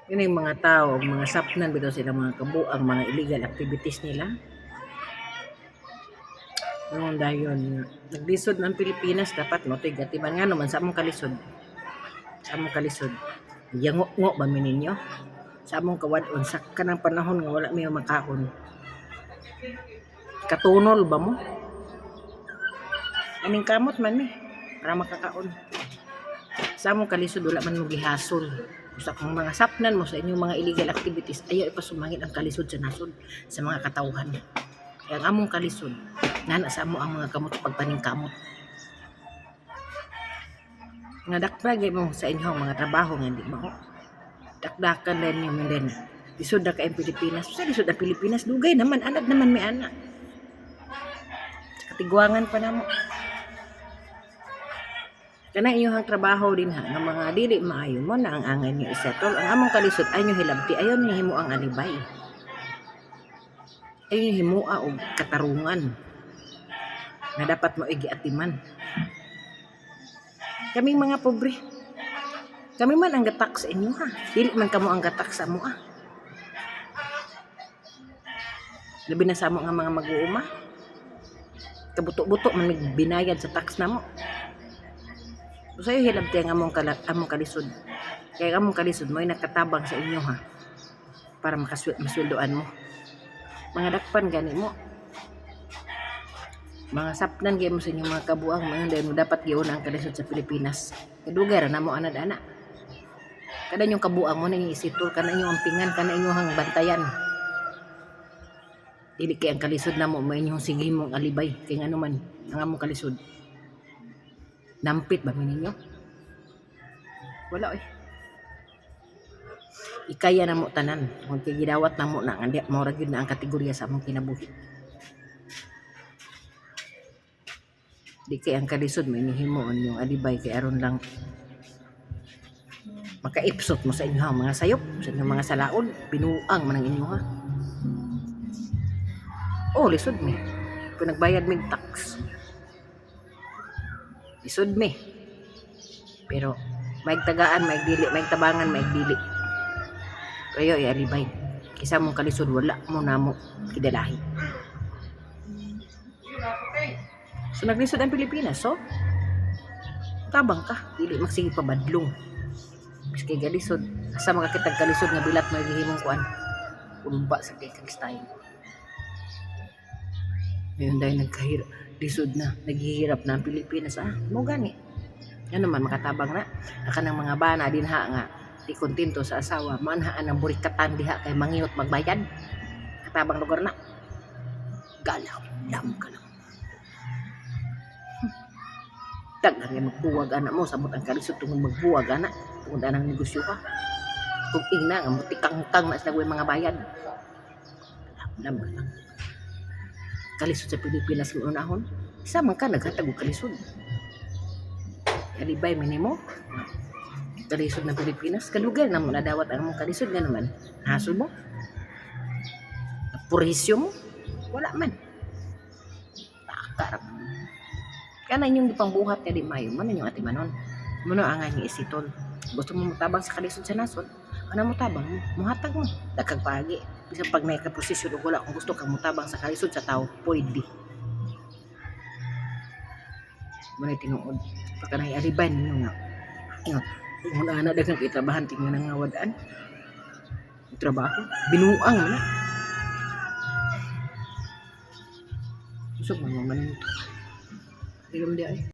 Yun yung mga tao, mga sapnan bitaw sila mga kabuang, mga illegal activities nila. Noon dayon naglisod ng Pilipinas dapat mo tigatiman nga naman sa among kalisod. Sa among kalisod. Yango-ngo ba mi ninyo? Sa among kawad-on sa kanang panahon nga wala mi makaon. Katunol ba mo? Aning kamot man mi para makakaon. Sa among kalisod wala man mo gihasol. Sa kung mga sapnan mo sa inyong mga illegal activities, ayaw ipasumangit ang kalisod sa nasod sa mga katawhan. Kaya ang among kalisod, nga sa amo ang mga kamot pagpaningkamot. Nga dakpagay mo sa inyong mga trabaho nga di mo. Dakdakan din yung din. Lisod na ka ang Pilipinas. Sa lisod ang Pilipinas, dugay naman, anad naman may anak. Katigwangan pa na mo. Kana inyong trabaho din ha, ng mga dili maayo mo na ang angay niyo isettle. Ang among kalisod ay nyo hilabti, ayaw niyo himo ang alibay. Ayaw niyo himua og katarungan na dapat mo igiatiman. Kaming mga pobre, kami man ang gatak sa inyo ha. Dili man kamo ang gatak sa mo ah. Labi na sa mo nga mga mag-uuma. Kabuto-buto man binayad sa tax na mo. Usayo hilabti ang among kalisod. Kaya among kalisod mo ay nakatabang sa inyo ha. Para masweldoan mo. Mga dakpan gani mo. Mga sapnan gyud mo sa inyong mga kabuang mga dahil mo dapat giuna ang kalisod sa Pilipinas. Kadugay ra namo anad-ana. Kada inyong kabuang mo na inyong isitol, kana inyong ampingan, kana inyong bantayan. Dili kay ang kalisod namo may inyong sige mong alibay kay ngano man ang among kalisod. Nampit ba mi ninyo? Wala oy. Ikaya na mo tanan, kung gidawat na mo na nga mo ra gyud na ang kategorya sa among kinabuhi. Di kay ang kalisod may himoon yung alibay kay aron lang makaipsot mo sa inyo mga sayop, sa inyong mga salaod, binuang man ang inyo ha. Oh, lisod mi. Pinagbayad mig tax. Lisod mi. Pero maig tagaan, maig dili, maig tabangan, maig dili. Kayo alibay. Kisa mong kalisod wala mo namo kidalahi. So naglisod ang Pilipinas, so tabang ka, dili magsige pabadlong. Miski galisod, asa makakitag kalisod nga bilat mo gihimong kuan. Ulba sa kay style. Ngayon dahil nagkahirap, lisod na, naghihirap na ang Pilipinas. Mo gani. Yan naman, makatabang na. Naka ng mga bana din ha nga, di kontento sa asawa, manhaan ang burikatan diha kay mangiot magbayad. Katabang lugar na. Galaw, lam ka lang. Taghan nga magbuwag anak mo, sabot ang kalisod tungod magbuwag anak. Tungod anang negosyo ka. Kung ina nga, mutikang-kang na sa mga bayad. Lam ka lang. Kalisod sa Pilipinas ng unahon, isa man ka naghatag og kalisod. Alibay minimo. Kalisod ng Pilipinas, kadugay na mo nadawat ang mong kalisod nga naman. Hasol mo? Purisyo mo? Wala man. Takarap. Kana inyong gipangbuhat nga di mayo man inyong atimanon. Muno ang nga isitol. Gusto mo mutabang sa kalisod sa nasod? Ano mo tabang mo? Muhatag mo. Dagkag pagi. Bisan pag may kaposisyon o wala kung gusto kang mutabang sa kalisod sa tao, pwede. Muna tinuod. Pagka na i-alibay ninyo nga. Ingat. Kung na dagang itrabahan, tingnan nga wadaan. Trabaho. Binuang mo na. Usog mo naman ito. Ilom di ay.